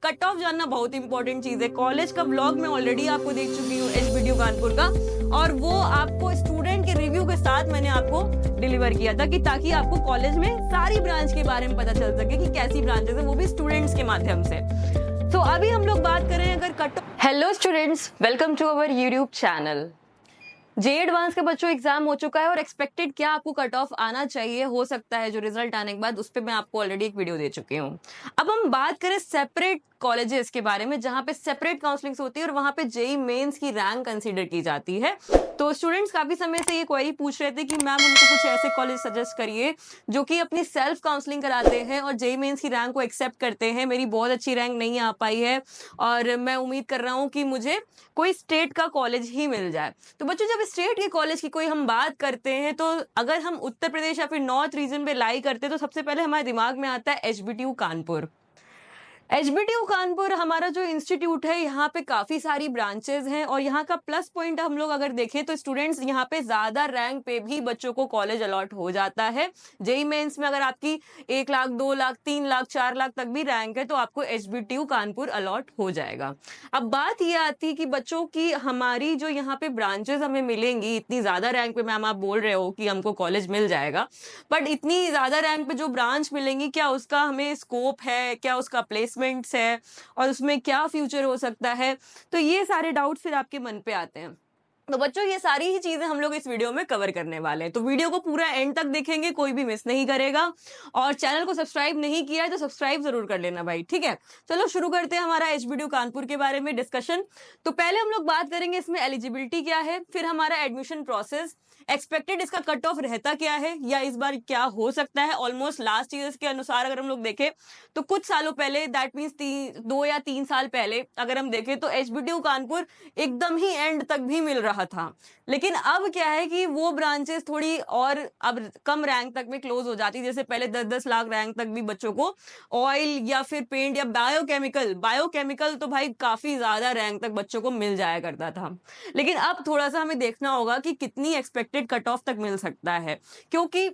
Cut off जानना बहुत important चीज है। कॉलेज का ब्लॉग मैं ऑलरेडी आपको देख चुकी हूँ एचबीडीयू कानपुर का, और वो आपको स्टूडेंट के रिव्यू के साथ मैंने आपको डिलीवर किया था कि ताकि आपको कॉलेज में सारी ब्रांच के बारे में पता चल सके कि कैसी ब्रांचेस है, वो भी स्टूडेंट्स के माध्यम से। तो अभी हम लोग बात करें अगर cut. Hello students, welcome to our YouTube channel. JEE advance के बच्चों एग्जाम हो चुका है और एक्सपेक्टेड क्या आपको कट ऑफ आना चाहिए, हो सकता है जो रिजल्ट आने के बाद, उस पर मैं आपको ऑलरेडी एक वीडियो दे चुकी हूँ। अब हम बात करें सेपरेट कॉलेजेस के बारे में जहां पे सेपरेट काउंसलिंग होती है और वहां पे जेई मेंस की रैंक कंसीडर की जाती है। तो स्टूडेंट्स काफी समय से ये क्वेरी पूछ रहे थे कि मैम हमको कुछ ऐसे कॉलेज सजेस्ट करिए जो कि अपनी सेल्फ काउंसलिंग कराते हैं और जेई मेंस की रैंक को एक्सेप्ट करते हैं। मेरी बहुत अच्छी रैंक नहीं आ पाई है और मैं उम्मीद कर रहा हूँ कि मुझे कोई स्टेट का कॉलेज ही मिल जाए। तो बच्चों, जब स्टेट के कॉलेज की कोई हम बात करते हैं तो अगर हम उत्तर प्रदेश या फिर नॉर्थ रीजन पे लाई करते हैं तो सबसे पहले हमारे दिमाग में आता है एचबीटीयू कानपुर। एचबीटीयू कानपुर हमारा जो इंस्टीट्यूट है, यहाँ पे काफी सारी ब्रांचेस हैं और यहाँ का प्लस पॉइंट हम लोग अगर देखें तो स्टूडेंट्स यहाँ पे ज्यादा रैंक पे भी बच्चों को कॉलेज अलॉट हो जाता है। जेई मेंस में अगर आपकी 1 लाख 2 लाख 3 लाख 4 लाख तक भी रैंक है तो आपको एचबीटीयू कानपुर अलॉट हो जाएगा। अब बात ये आती है कि बच्चों की हमारी जो यहाँ पे ब्रांचेस हमें मिलेंगी, इतनी ज्यादा रैंक पे मैम आप बोल रहे हो कि हमको कॉलेज मिल जाएगा, बट इतनी ज्यादा रैंक पे जो ब्रांच मिलेंगी, क्या उसका हमें स्कोप है, क्या उसका प्लेसमेंट है और उसमें क्या फ्यूचर हो सकता है? तो ये सारे डाउट्स फिर आपके मन पे आते हैं। तो बच्चों, ये सारी ही चीजें हम लोग इस वीडियो में कवर करने वाले हैं, तो वीडियो को पूरा एंड तक देखेंगे, कोई भी मिस नहीं करेगा। और चैनल को सब्सक्राइब नहीं किया है तो सब्सक्राइब जरूर कर लेना भाई, ठीक है। चलो शुरू करते हैं हमारा एचबीटीयू कानपुर के बारे में डिस्कशन। तो पहले हम लोग बात करेंगे इसमें एलिजिबिलिटी क्या है, फिर हमारा एडमिशन प्रोसेस, एक्सपेक्टेड इसका कट ऑफ रहता क्या है या इस बार क्या हो सकता है। ऑलमोस्ट लास्ट ईयर्स के अनुसार अगर हम लोग देखें तो कुछ सालों पहले, दैट मीन्स 2 या 3 साल पहले अगर हम देखें तो एचबीटीयू कानपुर एकदम ही एंड तक भी मिल रहा था। लेकिन अब क्या है कि वो ब्रांचेस थोड़ी और अब कम रैंक तक में क्लोज हो जाती, जैसे पहले 10-10 लाख रैंक तक भी बच्चों को ऑयल या फिर पेंट या बायोकेमिकल तो भाई काफी ज्यादा रैंक तक बच्चों को मिल जाया करता था। लेकिन अब थोड़ा सा हमें देखना होगा कि कितनी एक्सपेक्टेड कट ऑफ तक मिल सकता है, क्योंकि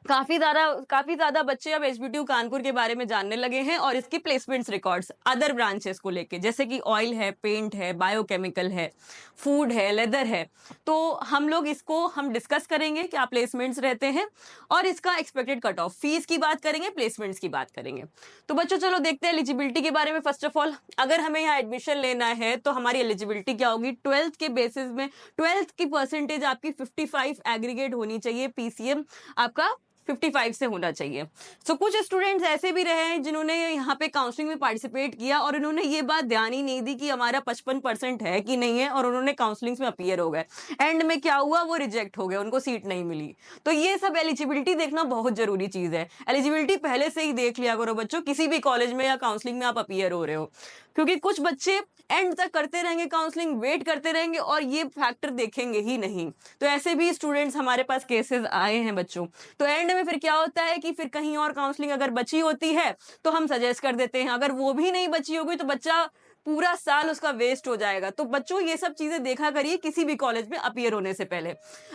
काफी ज्यादा बच्चे अब एचबीटीयू कानपुर के बारे में जानने लगे हैं और इसके प्लेसमेंट्स रिकॉर्ड्स अदर ब्रांचेस को लेके, जैसे कि ऑयल है, पेंट है, बायोकेमिकल है, फूड है, लेदर है, तो हम लोग इसको हम डिस्कस करेंगे क्या प्लेसमेंट्स रहते हैं और इसका एक्सपेक्टेड कट ऑफ, फीस की बात करेंगे, प्लेसमेंट्स की बात करेंगे। तो बच्चों चलो देखते हैं एलिजिबिलिटी के बारे में। फर्स्ट ऑफ ऑल, अगर हमें यहाँ एडमिशन लेना है तो हमारी एलिजिबिलिटी क्या होगी? 12th के बेसिस में 12th की परसेंटेज आपकी 55 एग्रीगेट होनी चाहिए, पीसीएम आपका 55 से होना चाहिए। सो कुछ स्टूडेंट्स ऐसे भी रहे हैं जिन्होंने यहाँ पे काउंसलिंग में पार्टिसिपेट किया और उन्होंने ये बात ध्यान ही नहीं दी कि हमारा 55% है कि नहीं है, और उन्होंने काउंसलिंग में अपीयर हो गए, एंड में क्या हुआ, वो रिजेक्ट हो गए, उनको सीट नहीं मिली। तो ये सब एलिजिबिलिटी देखना बहुत जरूरी चीज है। एलिजिबिलिटी पहले से ही देख लिया करो बच्चों, किसी भी कॉलेज में या काउंसलिंग में आप अपीयर हो रहे हो, क्योंकि कुछ बच्चे एंड तक करते रहेंगे काउंसलिंग, वेट करते रहेंगे और ये फैक्टर देखेंगे ही नहीं। तो ऐसे भी स्टूडेंट्स हमारे पास केसेस आए हैं बच्चों। तो एंड में फिर क्या होता है कि फिर कहीं और काउंसलिंग अगर बची होती है तो हम सजेस्ट कर देते हैं, अगर वो भी नहीं बची होगी तो बच्चा पूरा साल उसका वेस्ट हो जाएगा। तो बच्चों ये सब चीजें देखा करिए किसी भी कॉलेज में अपीयर होने से पहले।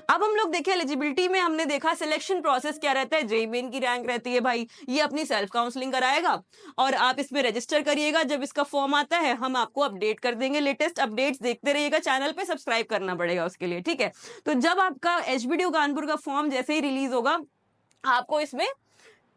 अब हम लोग देखें एलिजिबिलिटी में, हमने देखा सिलेक्शन प्रोसेस क्या रहता है। जेईई मेन की रैंक रहती है भाई, ये अपनी सेल्फ काउंसलिंग कराएगा और आप इसमें रजिस्टर करिएगा। जब इसका फॉर्म आता है हम आपको अपडेट कर देंगे, लेटेस्ट अपडेट्स देखते रहिएगा, चैनल पे सब्सक्राइब करना पड़ेगा उसके लिए, ठीक है। तो जब आपका एचबीटीयू कानपुर का फॉर्म जैसे ही रिलीज होगा, आपको इसमें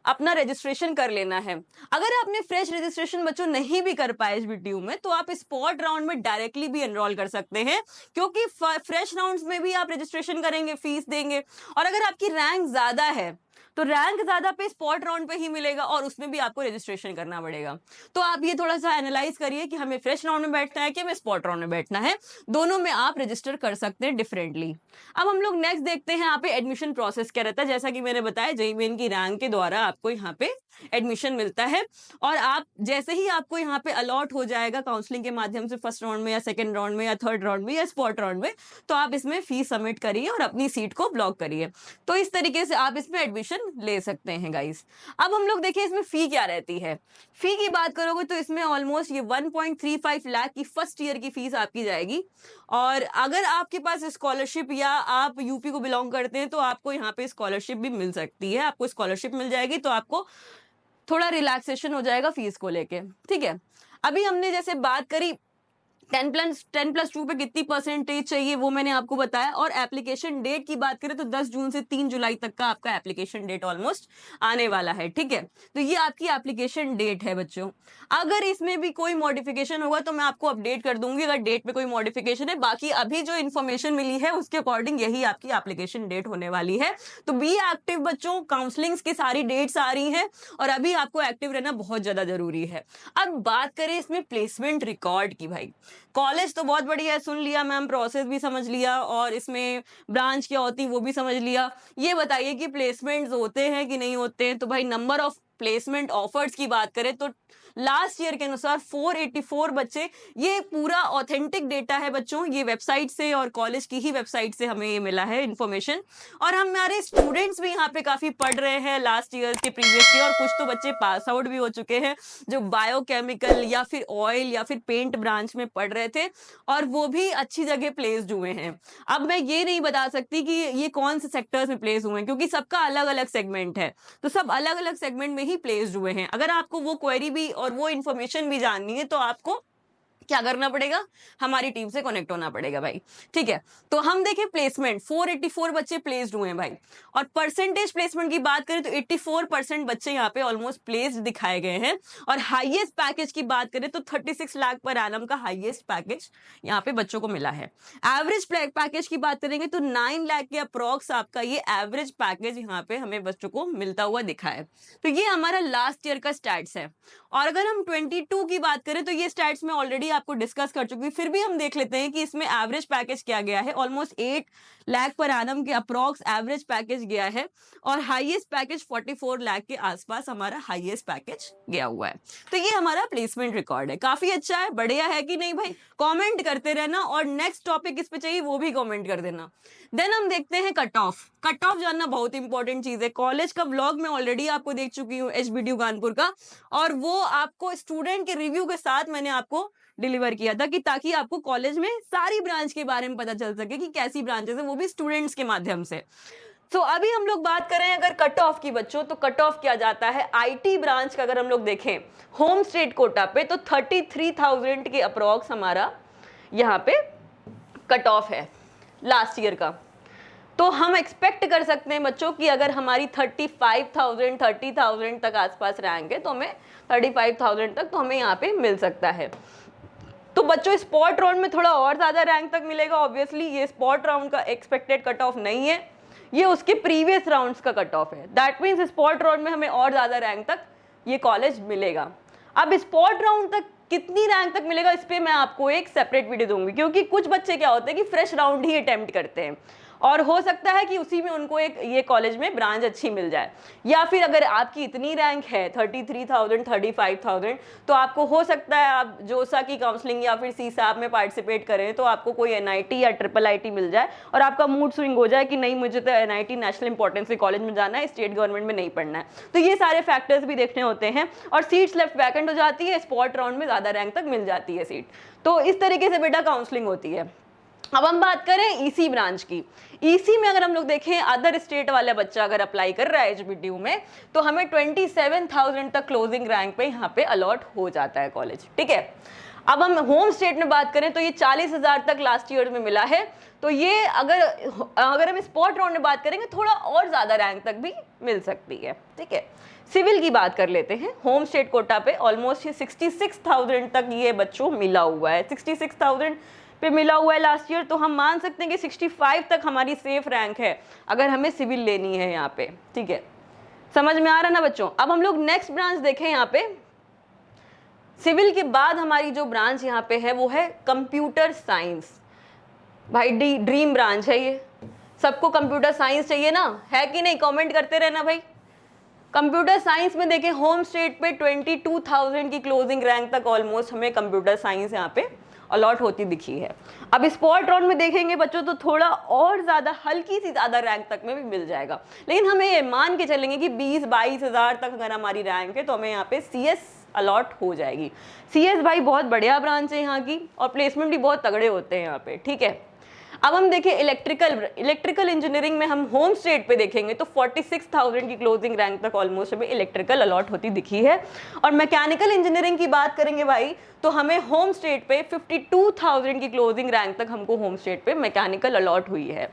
अपना रजिस्ट्रेशन कर लेना है। अगर आपने फ्रेश रजिस्ट्रेशन बच्चों नहीं भी कर पाए एचबीटीयू में तो आप स्पॉट राउंड में डायरेक्टली भी एनरोल कर सकते हैं, क्योंकि फ्रेश राउंड्स में भी आप रजिस्ट्रेशन करेंगे, फीस देंगे, और अगर आपकी रैंक ज्यादा है तो रैंक ज्यादा पे स्पॉट राउंड पे ही मिलेगा और उसमें भी आपको रजिस्ट्रेशन करना पड़ेगा। तो आप ये थोड़ा सा एनालाइज करिए कि हमें फ्रेश राउंड में बैठना है कि हमें स्पॉट राउंड में बैठना है, दोनों में आप रजिस्टर कर सकते हैं डिफरेंटली। अब हम लोग नेक्स्ट देखते हैं यहाँ पे एडमिशन प्रोसेस क्या रहता है। जैसा कि मैंने बताया, जेईई मेन की रैंक के द्वारा आपको यहाँ पे एडमिशन मिलता है और आप जैसे ही आपको यहाँ पे अलॉट हो जाएगा काउंसलिंग के माध्यम से, फर्स्ट राउंड में या सेकंड राउंड में या थर्ड राउंड में या स्पॉट राउंड में, तो आप इसमें फीस सबमिट करिए और अपनी सीट को ब्लॉक करिए। तो इस तरीके से आप इसमें एडमिशन ले सकते हैं गाइस। अब हम लोग देखिए इसमें फी क्या रहती है। फी की बात करोगे तो इसमें ऑलमोस्ट ये 1.35 लाख की फर्स्ट ईयर की फीस आपकी जाएगी, और अगर आपके पास स्कॉलरशिप या आप यूपी को बिलोंग करते हैं तो आपको यहाँ पे स्कॉलरशिप भी मिल सकती है। आपको स्कॉलरशिप मिल जाएगी तो आपको थोड़ा रिलैक्सेशन हो जाएगा फीस को लेके, ठीक है। अभी हमने जैसे बात करी 10+2 पे कितनी परसेंटेज चाहिए वो मैंने आपको बताया, और एप्लीकेशन डेट की बात करें तो 10 जून से 3 जुलाई तक का आपका एप्लीकेशन डेट ऑलमोस्ट आने वाला है, ठीक है। तो ये आपकी एप्लीकेशन डेट है बच्चों। अगर इसमें भी कोई मॉडिफिकेशन होगा तो मैं आपको अपडेट कर दूंगी अगर डेट में कोई मॉडिफिकेशन है। बाकी अभी जो इन्फॉर्मेशन मिली है उसके अकॉर्डिंग यही आपकी एप्लीकेशन डेट होने वाली है। तो बी एक्टिव बच्चों, काउंसलिंग्स की सारी डेट्स आ रही हैं और अभी आपको एक्टिव रहना बहुत ज्यादा जरूरी है। अब बात करें इसमें प्लेसमेंट रिकॉर्ड की, भाई कॉलेज तो बहुत बढ़िया है, सुन लिया मैम, प्रोसेस भी समझ लिया और इसमें ब्रांच क्या होती है वो भी समझ लिया। ये बताइए कि प्लेसमेंट्स होते हैं कि नहीं होते हैं। तो भाई नंबर ऑफ प्लेसमेंट ऑफर्स की बात करें तो लास्ट ईयर के अनुसार 484 बच्चे, ये पूरा ऑथेंटिक डेटा है बच्चों, ये वेबसाइट से और कॉलेज की ही वेबसाइट से हमें ये मिला है इन्फॉर्मेशन। और हमारे स्टूडेंट्स भी यहाँ पे काफी पढ़ रहे हैं लास्ट ईयर के प्रीवियस ईयर, और कुछ तो बच्चे पास आउट भी हो चुके हैं जो बायोकेमिकल या फिर ऑयल या फिर पेंट ब्रांच में पढ़ रहे थे और वो भी अच्छी जगह प्लेस्ड हुए हैं। अब मैं ये नहीं बता सकती कि ये कौन से सेक्टर्स में प्लेस हुए हैं क्योंकि सबका अलग अलग सेगमेंट है, तो सब अलग अलग सेगमेंट में ही प्लेस्ड हुए हैं। अगर आपको वो क्वेरी भी और वो इन्फॉर्मेशन भी जाननी है तो आपको क्या करना पड़ेगा, हमारी टीम से कनेक्ट होना पड़ेगा भाई, ठीक है। तो हम देखें प्लेसमेंट, 484 बच्चे प्लेस्ड हुए हैं भाई, और परसेंटेज प्लेसमेंट की बात करें तो 84% बच्चे यहाँ पे ऑलमोस्ट प्लेस्ड दिखाए गए हैं। और हाईएस्ट पैकेज की बात करें तो 36 लाख पर एनम का हाईएस्ट पैकेज यहाँ पे बच्चों को मिला है। एवरेज पैकेज की बात करेंगे तो 9 लाख के अप्रॉक्स आपका ये एवरेज पैकेज यहाँ पे हमें बच्चों को मिलता हुआ दिखा है। तो ये हमारा लास्ट ईयर का स्टैट्स है। और अगर हम 22 की बात करें तो ये स्टैट्स में ऑलरेडी आपको डिस्कस कर चुकी, फिर भी हम देख लेते हैं कि इसमें एवरेज पैकेज क्या गया है। ऑलमोस्ट 8 लाख पर एनम के अप्रॉक्स एवरेज पैकेज गया है और हाईएस्ट पैकेज 44 लाख के आसपास हमारा हाईएस्ट पैकेज गया हुआ है। तो ये हमारा प्लेसमेंट रिकॉर्ड है, काफी अच्छा है, बढ़िया है कि नहीं भाई? कमेंट करते रहना और नेक्स्ट टॉपिक किस पे चाहिए वो भी कमेंट कर देना। देन हम देखते हैं कट ऑफ। कट ऑफ जानना बहुत इंपॉर्टेंट चीज है। कॉलेज का व्लॉग मैं ऑलरेडी आपको देख चुकी हूँ एचबीडीयू कानपुर का, और वो आपको स्टूडेंट के रिव्यू के साथ मैंने आपको डिलीवर किया था कि ताकि आपको कॉलेज में सारी ब्रांच के बारे में पता चल सके कि कैसी ब्रांचेस है, वो भी स्टूडेंट्स के माध्यम से। तो अभी हम लोग बात करें अगर कट ऑफ की बच्चों, तो कट ऑफ किया जाता है आईटी ब्रांच का। अगर हम लोग देखें होम स्टेट कोटा पे तो 33,000 के अप्रॉक्स हमारा यहाँ पे कट ऑफ है लास्ट ईयर का। तो हम एक्सपेक्ट कर सकते हैं बच्चों कि अगर हमारी 35,000 30,000 तक आसपास रैंक है तो हमें 35,000 तक तो हमें यहाँ पे मिल सकता है। तो बच्चों स्पॉट राउंड में थोड़ा और ज्यादा रैंक तक मिलेगा। ऑब्वियसली ये स्पॉट राउंड का एक्सपेक्टेड कट ऑफ नहीं है, ये उसके प्रीवियस राउंड्स का कट ऑफ है। दैट मीन्स स्पॉट राउंड में हमें और ज्यादा रैंक तक ये कॉलेज मिलेगा। अब स्पॉट राउंड तक कितनी रैंक तक मिलेगा इस पे मैं आपको एक सेपरेट वीडियो दूंगी, क्योंकि कुछ बच्चे क्या होते हैं कि फ्रेश राउंड ही अटेम्प्ट करते हैं और हो सकता है कि उसी में उनको एक ये कॉलेज में ब्रांच अच्छी मिल जाए। या फिर अगर आपकी इतनी रैंक है 33,000 35,000 तो आपको हो सकता है आप जोसा की काउंसलिंग या फिर सीसैप में पार्टिसिपेट करें तो आपको कोई एनआईटी या ट्रिपल आईटी मिल जाए और आपका मूड स्विंग हो जाए कि नहीं मुझे तो एनआईटी नेशनल इंपॉर्टेंस के कॉलेज में जाना है, स्टेट गवर्नमेंट में नहीं पढ़ना है। तो ये सारे फैक्टर्स भी देखने होते हैं और सीट्स लेफ्ट वैकेंट हो जाती है, स्पॉट राउंड में ज़्यादा रैंक तक मिल जाती है सीट। तो इस तरीके से बेटा काउंसलिंग होती है। अब हम बात करें ईसी ब्रांच की। ईसी में अगर हम लोग देखें अदर स्टेट वाला बच्चा अगर अप्लाई कर रहा है एचबीडीयू में तो हमें 27,000 तक क्लोजिंग रैंक पे यहाँ पे अलॉट हो जाता है कॉलेज, ठीक है। अब हम होम स्टेट में बात करें तो ये 40,000 तक लास्ट ईयर में मिला है। तो ये अगर हम स्पॉट राउंड में बात करेंगे थोड़ा और ज्यादा रैंक तक भी मिल सकती है, ठीक है। सिविल की बात कर लेते हैं। होम स्टेट कोटा पे ऑलमोस्ट 66,000 तक ये बच्चों मिला हुआ है, 66,000 पे मिला हुआ है लास्ट ईयर। तो हम मान सकते हैं कि 65 तक हमारी सेफ रैंक है अगर हमें सिविल लेनी है यहाँ पे, ठीक है। समझ में आ रहा ना बच्चों? अब हम लोग नेक्स्ट ब्रांच देखें। यहाँ पे सिविल के बाद हमारी जो ब्रांच यहाँ पे है वो है कंप्यूटर साइंस। भाई ड्रीम ब्रांच है ये, सबको कंप्यूटर साइंस चाहिए ना, है कि नहीं? कमेंट करते रहना भाई। कंप्यूटर साइंस में देखें होम स्टेट पे 22,000 की क्लोजिंग रैंक तक ऑलमोस्ट हमें कंप्यूटर साइंस यहाँ पे अलॉट होती दिखी है। अब स्पॉट राउंड में देखेंगे बच्चों तो थोड़ा और ज्यादा हल्की सी ज्यादा रैंक तक में भी मिल जाएगा, लेकिन हमें ये मान के चलेंगे कि 20-22 हज़ार तक अगर हमारी रैंक है तो हमें यहाँ पे सीएस अलॉट हो जाएगी। सीएस भाई बहुत बढ़िया ब्रांच है यहाँ की और प्लेसमेंट भी बहुत तगड़े होते हैं यहाँ पे, ठीक है। अब हम देखिए इलेक्ट्रिकल इंजीनियरिंग में हम होम स्टेट पे देखेंगे तो 46,000 की क्लोजिंग रैंक तक ऑलमोस्ट हमें इलेक्ट्रिकल अलॉट होती दिखी है। और मैकेनिकल इंजीनियरिंग की बात करेंगे भाई तो हमें होम स्टेट पे 52,000 की क्लोजिंग रैंक तक हमको होम स्टेट पे मैकेनिकल अलॉट हुई है।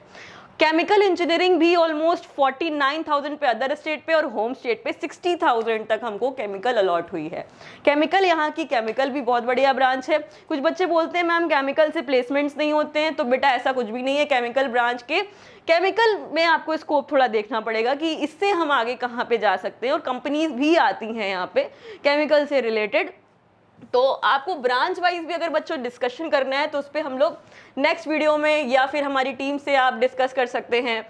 केमिकल इंजीनियरिंग भी ऑलमोस्ट 49,000 पे अदर स्टेट पे और होम स्टेट पे 60,000 तक हमको केमिकल अलॉट हुई है। केमिकल, यहाँ की केमिकल भी बहुत बढ़िया ब्रांच है। कुछ बच्चे बोलते हैं मैम केमिकल से प्लेसमेंट्स नहीं होते हैं, तो बेटा ऐसा कुछ भी नहीं है। केमिकल ब्रांच के केमिकल में आपको स्कोप थोड़ा देखना पड़ेगा कि इससे हम आगे कहाँ पे जा सकते हैं, और कंपनीज भी आती हैं यहाँ पे केमिकल से रिलेटेड। तो आपको ब्रांच वाइज भी अगर बच्चों डिस्कशन करना है तो उस पर हम लोग नेक्स्ट वीडियो में या फिर हमारी टीम से आप डिस्कस कर सकते हैं,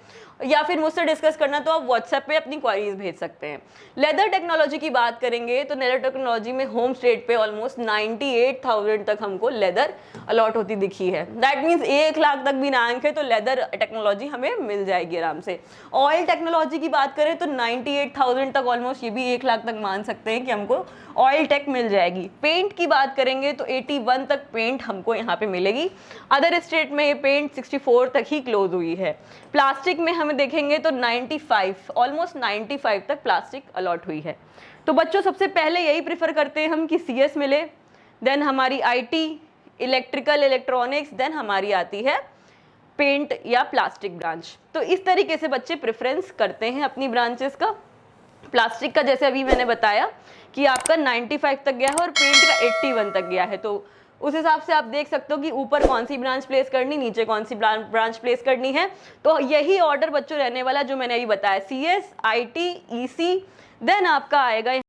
या फिर मुझसे डिस्कस करना तो आप व्हाट्सएप पे अपनी क्वारीज भेज सकते हैं। लेदर टेक्नोलॉजी की बात करेंगे तो लेदर टेक्नोलॉजी में होम स्टेट पे ऑलमोस्ट 98,000 तक हमको लेदर अलॉट होती दिखी है। दैट मीन्स 1 लाख तक भी रैंक है तो लेदर टेक्नोलॉजी हमें मिल जाएगी आराम से। ऑयल टेक्नोलॉजी की बात करें तो 98,000 तक ऑलमोस्ट, ये भी 1 लाख तक मान सकते हैं कि हमको ऑयल टेक मिल जाएगी। पेंट की बात करेंगे तो 81 तक पेंट हमको यहाँ पे मिलेगी। अदर स्टेट में ये पेंट 64 तक ही क्लोज हुई है। प्लास्टिक में हमें देखेंगे तो 95, ऑलमोस्ट 95 तक प्लास्टिक अलॉट हुई है। तो बच्चों सबसे पहले यही प्रेफर करते हैं हम कि CS मिले, देन हमारी IT, इलेक्ट्रिकल, इलेक्ट्रॉनिक्स, देन हमारी आती है पेंट या प्लास्टिक ब्रांच। तो इस तरीके से बच्चे प्रेफरेंस करते हैं अपनी ब्रांचेस का। प्लास्टिक का जैसे अभी मैंने बताया कि आपका 95 तक गया है और पेंट का 81 तक गया है, तो उस हिसाब से आप देख सकते हो कि ऊपर कौन सी ब्रांच प्लेस करनी, नीचे कौन सी ब्रांच प्लेस करनी है। तो यही ऑर्डर बच्चों रहने वाला जो मैंने अभी बताया, CS, IT, EC, देन आपका आएगा